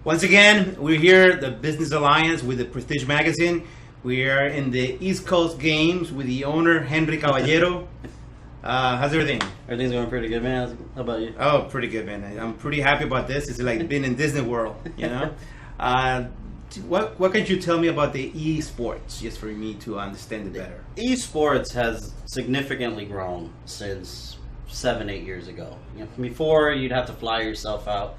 Once again, we're here, the Business Alliance with the Prestige Magazine. We are in the East Coast Games with the owner, Henry Caballero. How's everything? Everything's going pretty good, man. How about you? Oh, pretty good, man. I'm pretty happy about this. It's like being in Disney World, you know? What can you tell me about the esports, just for me to understand it better? Esports has significantly grown since 7-8 years ago. You know, before, you'd have to fly yourself out.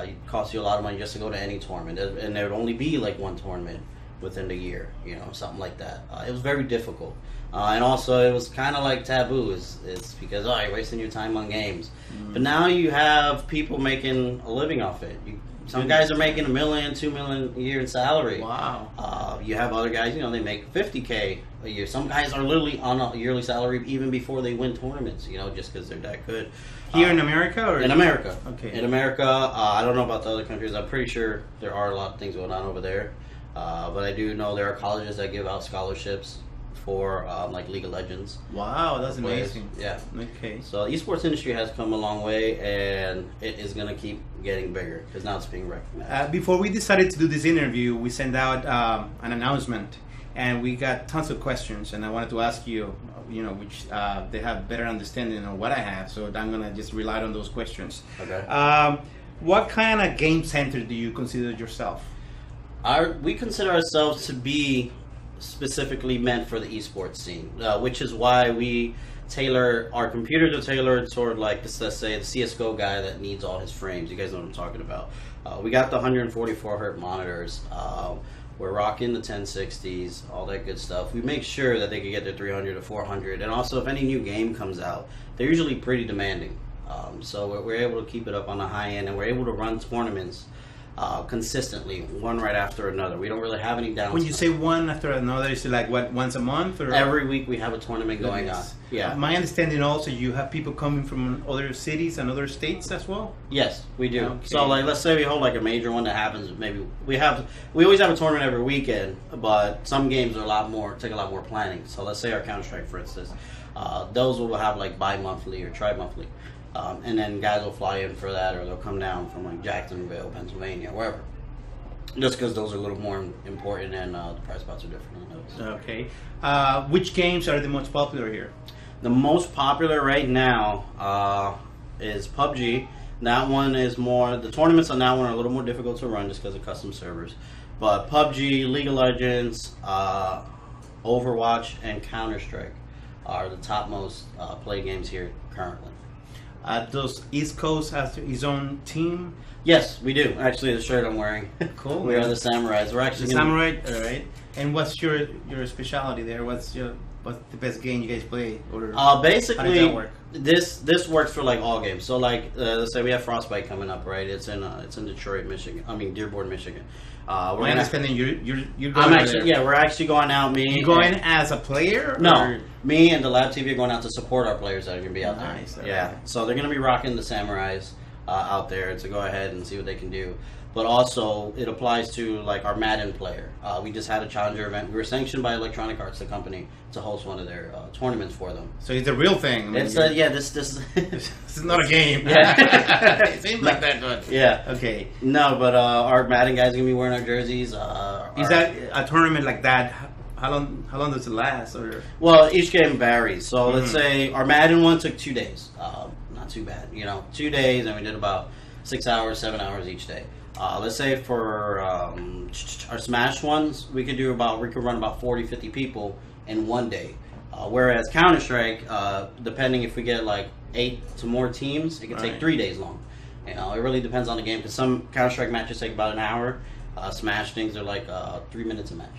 It cost you a lot of money just to go to any tournament, and there would only be like one tournament within the year, you know, something like that. It was very difficult, and also it was kind of like taboo. It's because you're wasting your time on games. But now you have people making a living off it. Some guys are making $1 million, $2 million a year in salary. Wow. You have other guys, you know, they make $50K a year. Some guys are literally on a yearly salary even before they win tournaments, you know, just because they're that good. Here in America? Or? In America. Okay. In America, I don't know about the other countries. I'm pretty sure there are a lot of things going on over there. But I do know there are colleges that give out scholarships for like League of Legends. Wow, that's amazing. Yeah. Okay. So the esports industry has come a long way, and it is going to keep getting bigger because now it's being recognized. Before we decided to do this interview, we sent out an announcement, and we got tons of questions, and I wanted to ask you, you know, which they have better understanding of what I have, so I'm going to just rely on those questions. Okay. What kind of game center do you consider yourself? We consider ourselves to be specifically meant for the esports scene, which is why we tailor our computers are tailored sort of like let's say the CS:GO guy that needs all his frames. You guys know what I'm talking about. We got the 144 hertz monitors. We're rocking the 1060s, all that good stuff. We make sure that they can get their 300 to 400, and also if any new game comes out, they're usually pretty demanding. So we're able to keep it up on the high end, and we're able to run tournaments consistently, one right after another. We don't really have any downtime. When you say one after another, is it like what, once a month? Or every week we have a tournament going on. Yeah. My understanding also, you have people coming from other cities and other states as well? Yes, we do. Okay. So like, let's say we hold like a major one that happens, maybe we always have a tournament every weekend, but some games are take a lot more planning. So let's say our Counter-Strike, for instance, those will have like bi-monthly or tri-monthly. And then guys will fly in for that, or they'll come down from like Jacksonville, Pennsylvania, wherever. Just because those are a little more important, and the price spots are different on those. Okay. Which games are the most popular here? The most popular right now is PUBG. That one is more. The tournaments on that one are a little more difficult to run just because of custom servers. But PUBG, League of Legends, Overwatch, and Counter-Strike are the top most played games here currently. Does East Coast has his own team? Yes, we do. Actually, the shirt I'm wearing. Cool. We are the Samurais. We're actually the Samurai. All right. And what's your specialty there? What's the best game you guys play? Or basically, how does that work? This works for like all games. So like, let's say we have Frostbite coming up, right? It's in Detroit, Michigan. I mean Dearborn, Michigan. My understanding, you're going. I'm actually we're actually going out. You going as a player? No, or? Me and the Lab TV are going out to support our players that are going to be out nice, there. Yeah, so they're going to be rocking the Samurais out there to go ahead and see what they can do. But also, it applies to like our Madden player. We just had a Challenger event. We were sanctioned by Electronic Arts, the company, to host one of their tournaments for them. So it's a real thing. I mean, It's this this is not a game. Yeah. It seems like that, but yeah. Okay. No, but our Madden guys are gonna be wearing our jerseys. Is that a tournament like that? How long does it last? Or well, each game varies. So let's say our Madden one took 2 days. Not too bad, you know, 2 days, and we did about 6 hours, 7 hours each day. Let's say for our Smash ones, we could run about 40, 50 people in 1 day. Whereas Counter-Strike, depending if we get like 8 to more teams, it can take 3 days long. You know, it really depends on the game, because some Counter-Strike matches take about an hour. Smash things are like 3 minutes a match.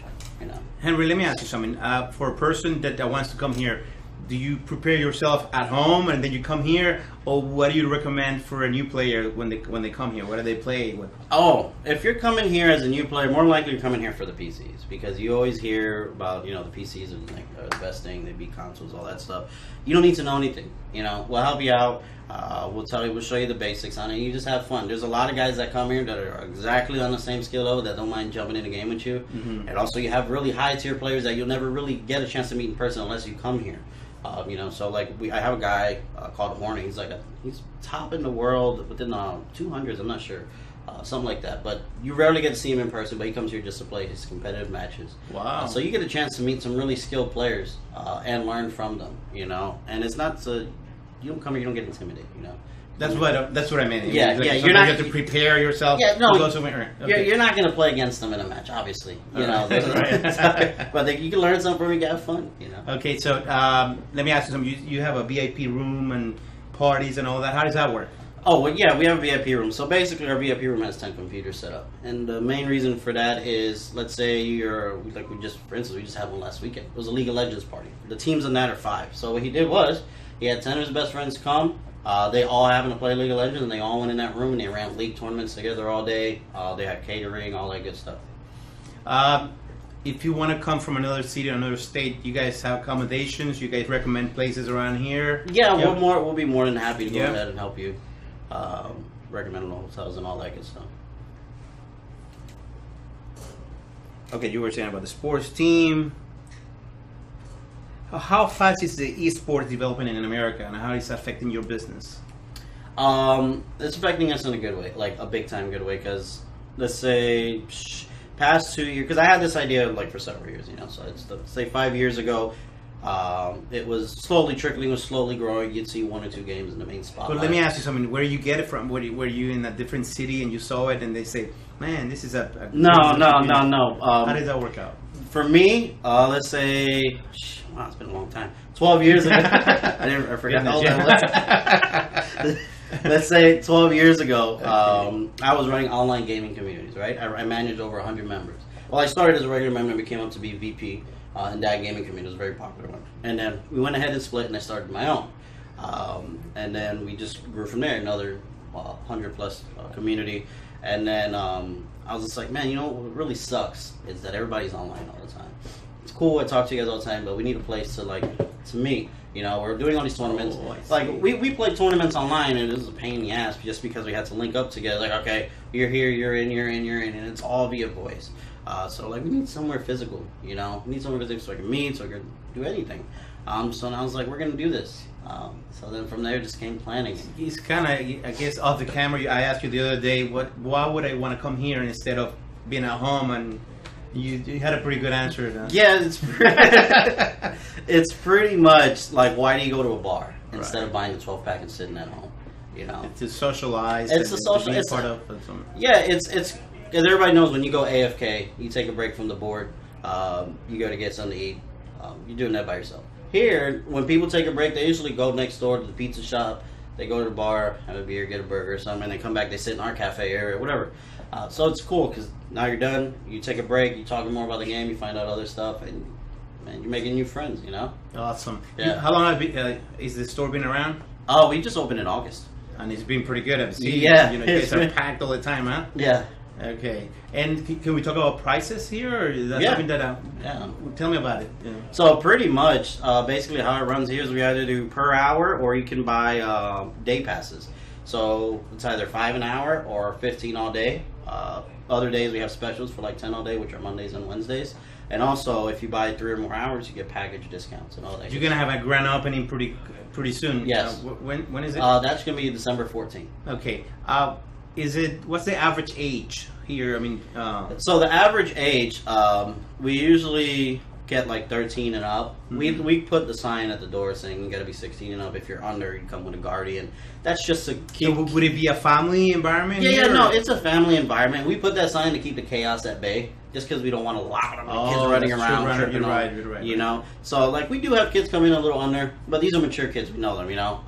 You know. Henry, let me ask you something. For a person that wants to come here, do you prepare yourself at home and then you come here, or what do you recommend for a new player when they come here? What do they play with? Oh, if you're coming here as a new player, more likely you're coming here for the PCs, because you always hear about, you know, the PCs are the best thing. They beat consoles, all that stuff. You don't need to know anything. You know, we'll help you out. We'll show you the basics on it. You just have fun. There's a lot of guys that come here that are exactly on the same skill level that don't mind jumping in a game with you. And also you have really high tier players that you'll never really get a chance to meet in person unless you come here. You know, so like I have a guy called Horny. He's top in the world within the 200s. I'm not sure. something like that. But you rarely get to see him in person, but he comes here just to play his competitive matches. Wow. So you get a chance to meet some really skilled players and learn from them, you know. And it's not you don't come here, you don't get intimidated, you know. That's what I meant. Yeah, like yeah. You have to prepare yourself. Yeah, no. To go somewhere. Okay. You're not going to play against them in a match, obviously. You know, Right. but you can learn something from it, have fun. You know. Okay, so let me ask you something. You have a VIP room and parties and all that. How does that work? Oh, well, yeah, we have a VIP room. So basically, our VIP room has 10 computers set up, and the main reason for that is, let's say for instance, we just had one last weekend. It was a League of Legends party. The teams in that are 5. So what he did was he had 10 of his best friends come. They all happened to play League of Legends, and they all went in that room and they ran league tournaments together all day. They had catering, all that good stuff. If you want to come from another city or another state, you guys have accommodations. You guys recommend places around here. Yeah, yep. We'll be more than happy to go yep. ahead and help you. Recommend hotels and all that good stuff. Okay, you were saying about the sports team. How fast is the esports developing in America, and how is it affecting your business? It's affecting us in a good way, like a big time good way. Because let's say past 2 years, because I had this idea like for several years, you know. So it's say 5 years ago. It was slowly trickling, was slowly growing. You'd see 1 or 2 games in the main spotlight. But let me ask you something. Where you get it from? Were you in a different city and you saw it and they say, man, this is a No. How did that work out? For me, let's say, wow, it's been a long time. 12 years ago. I forgot how old I was. Let's say 12 years ago, I was running online gaming communities, right? I managed over 100 members. Well, I started as a regular member and became up to be VP. And that gaming community was a very popular one. And then we went ahead and split, and I started my own. And then we just grew from there, another 100 plus community. And then I was just like, man, you know what really sucks is that everybody's online all the time. It's cool, I talk to you guys all the time, but we need a place to meet. You know, we're doing all these tournaments. Like, we played tournaments online, and it was a pain in the ass just because we had to link up together. Like, okay, you're here, you're in, and it's all via voice. So, like, we need somewhere physical, you know? We need somewhere physical so I can meet, so I can do anything. So now I was like, we're going to do this. So then from there, just came planning. It's kind of, I guess, off the camera. I asked you the other day, why would I want to come here instead of being at home? And you had a pretty good answer. Huh? Yeah, it's pretty much like, why do you go to a bar instead of buying the 12-pack and sitting at home? You know? It's to socialize. It's a social. It's part of yeah, it's because everybody knows when you go AFK, you take a break from the board, you go to get something to eat. You're doing that by yourself. Here, when people take a break, they usually go next door to the pizza shop. They go to the bar, have a beer, get a burger or something, and they come back. They sit in our cafe area, whatever. So it's cool because now you're done. You take a break. You talk more about the game. You find out other stuff, and man, you're making new friends. You know. Awesome. Yeah. How long is the store been around? Oh, we just opened in August. And it's been pretty good. I've seen. Yeah. You know, you guys are packed all the time, huh? Yeah. Okay. And can we talk about prices here, or is that something that? Tell me about it. Yeah. So pretty much, basically how it runs here is we either do per hour or you can buy day passes. So it's either 5 an hour or 15 all day. Other days we have specials for like 10 all day, which are Mondays and Wednesdays. And also, if you buy 3 or more hours, you get package discounts and all that. You're gonna have a grand opening pretty soon. Yes. When is it? That's gonna be December 14th. Okay. What's the average age here? I mean, so the average age, we usually get like 13 and up. Mm-hmm. We put the sign at the door saying you got to be 16 and up. If you're under, you come with a guardian. That's just to keep. So would it be a family environment? Yeah, no, it's a family environment. We put that sign to keep the chaos at bay, just because we don't want a lot of kids running around tripping. You're right. You know, so like we do have kids come in a little under, but these are mature kids. We know them. You know,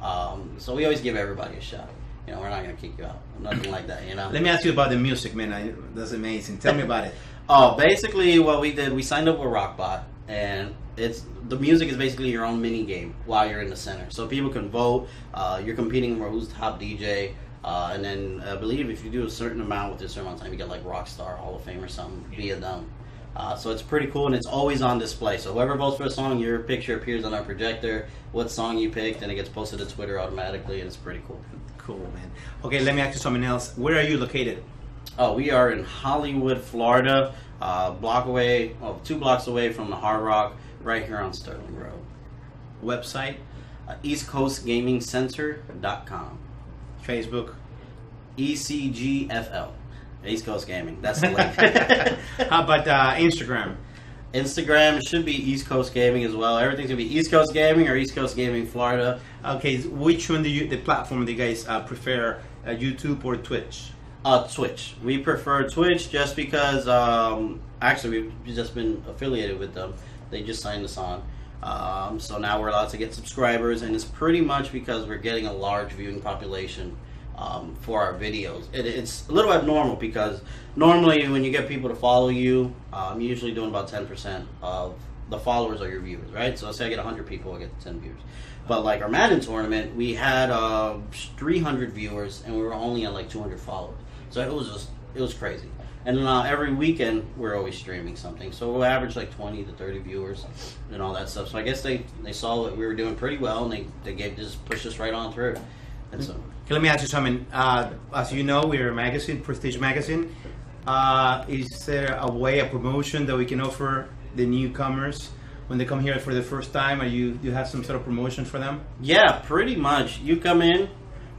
so we always give everybody a shot. You know, we're not going to kick you out. Nothing like that, you know. Let me ask you about the music, man. That's amazing. Tell me about it. Oh, basically what we did, we signed up with Rockbot, and the music is basically your own mini game while you're in the center. So people can vote. You're competing for who's top DJ. And then I believe if you do a certain amount with a certain amount of time, you get like Rockstar, Hall of Fame or something via them. So it's pretty cool, and it's always on display. So whoever votes for a song, your picture appears on our projector, what song you picked, and it gets posted to Twitter automatically, and it's pretty cool. Cool, man. Okay, let me ask you something else. Where are you located? Oh, we are in Hollywood, Florida, 2 blocks away from the Hard Rock, right here on Sterling Road. Website? EastCoastGamingCenter.com. Facebook? ECGFL. East Coast Gaming. That's the link. How about Instagram? Instagram should be East Coast Gaming as well. Everything's gonna be East Coast Gaming or East Coast Gaming Florida. Okay, which one the platform do you guys prefer, YouTube or Twitch? Twitch. We prefer Twitch just because actually we've just been affiliated with them. They just signed us on. So now we're allowed to get subscribers, and it's pretty much because we're getting a large viewing population for our videos. It's a little abnormal because normally when you get people to follow you, you're usually doing about 10% of the followers are your viewers, right? So let's say I get 100 people, I get 10 viewers. But like our Madden tournament, we had 300 viewers, and we were only at like 200 followers. So it was crazy. And then every weekend, we're always streaming something. So we'll average like 20 to 30 viewers and all that stuff. So I guess they saw that we were doing pretty well, and they just pushed us right on through. And so, okay, let me ask you something. As you know, we're a magazine, Prestige Magazine. Is there a way, a promotion that we can offer the newcomers when they come here for the first time? Or you have some sort of promotion for them? yeah, pretty much. You come in,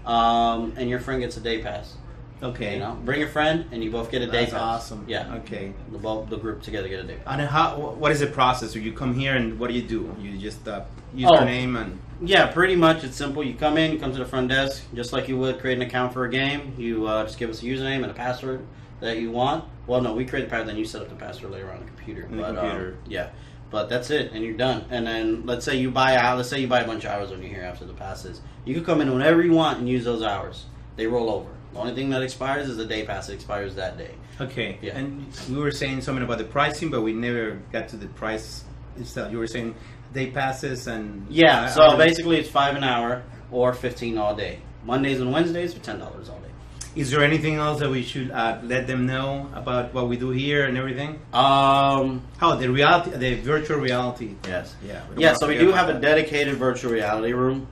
and your friend gets a day pass. Okay. You know, bring a friend, and you both get a day That's pass. awesome. Yeah. Okay. The group together get a day pass. And what is the process? So you come here and what do? You just use your name and... Yeah, pretty much. It's simple. You come in, you come to the front desk, just like you would create an account for a game. You just give us a username and a password that you want. Well, no, we create the password, then you set up the password later on the computer. Yeah, but that's it, and you're done. And then let's say you buy a bunch of hours when you're here after the passes. You can come in whenever you want and use those hours. They roll over. The only thing that expires is the day pass. It expires that day. Okay. Yeah. And we were saying something about the pricing, but we never got to the price itself. You were saying day passes and... Yeah, so basically it's $5 an hour or $15 all day. Mondays and Wednesdays for $10 all day. Is there anything else that we should let them know about what we do here and everything? How the virtual reality. Yes. Yeah. Yeah, so we do have a dedicated virtual reality room.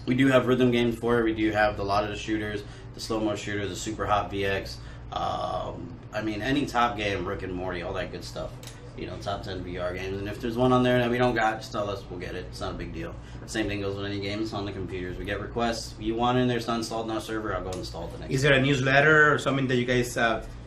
We do have rhythm games for it. We do have a lot of the shooters, the slow-mo shooters, the Super Hot VX. I mean, any top game, Rick and Morty, all that good stuff. You know, top 10 VR games. And if there's one on there that we don't got, just tell us, we'll get it. It's not a big deal. Same thing goes with any games on the computers. We get requests. If you want it in there, it's not installed on our server, I'll go install it the next Is there a newsletter or something that you guys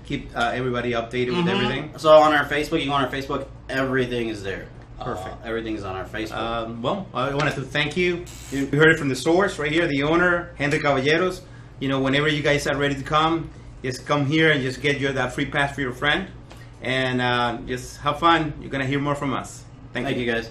keep everybody updated with everything? So on our Facebook, you go on our Facebook, everything is there. Perfect. Everything is on our Facebook. Well, I wanted to thank you. We heard it from the source right here, the owner, Henry Caballeros. You know, whenever you guys are ready to come, just come here and just get that free pass for your friend. And just have fun. You're going to hear more from us. Thank you. You guys.